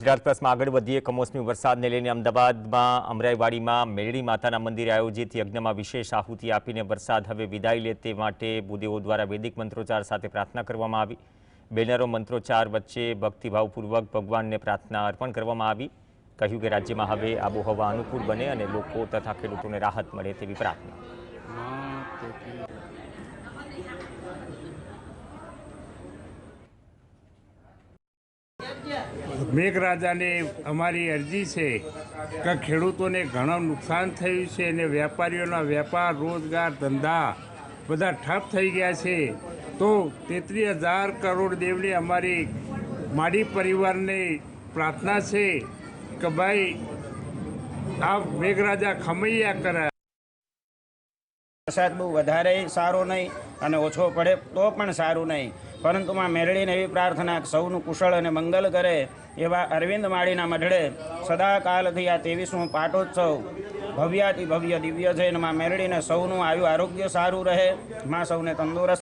ગુજરાત પ્લસમાં આગળ વધીએ કમોસમી વરસાદને લઈને અમદાવાદમાં અમરાઈવાડીમાં મેરડી માતાના મંદિરે આયોજિત યજ્ઞમાં વિશેષ આહુતિ આપીને વરસાદ હવે વિદાય લે તે માટે ભૂદેવો દ્વારા વૈદિક મંત્રોચ્ચાર સાથે પ્રાર્થના કરવામાં આવી। બેનરો મંત્રોચ્ચાર વચ્ચે ભક્તિભાવપૂર્વક ભગવાનને પ્રાર્થના અર્પણ કરવામાં આવી। કહ્યું કે રાજ્યમાં હવે આબોહવા અનુકૂળ બને અને લોકો તથા ખેડૂતોને રાહત મળે તેવી પ્રાર્થના। મેઘરાજા ने अमारी अर्जी है कि खेडूतों ने घणो नुकसान थयुं छे ने वेपारीओना वेपार रोजगार धंधा बधा ठप थई गया है। तो 33,000 करोड़ देवनी अमारी माड़ी परिवार ने प्रार्थना है कि भाई आप मेघराजा खमैया करे। वरसाद बहु वधारे सारो नहीं अने ओछो पड़े तो पण सारू नहीं, परंतु मां मेरड़ीने एवी प्रार्थना सौનું कुशल अने मंगल करे एवा अरविंद माळीना मढड़े सदाकालथी आ 23मो पाटोत्सव भव्याति भव्य दिव्य जैन मां मेरड़ीने सौનું आयु आरोग्य सारू रहे, मां सौने तंदुरस्त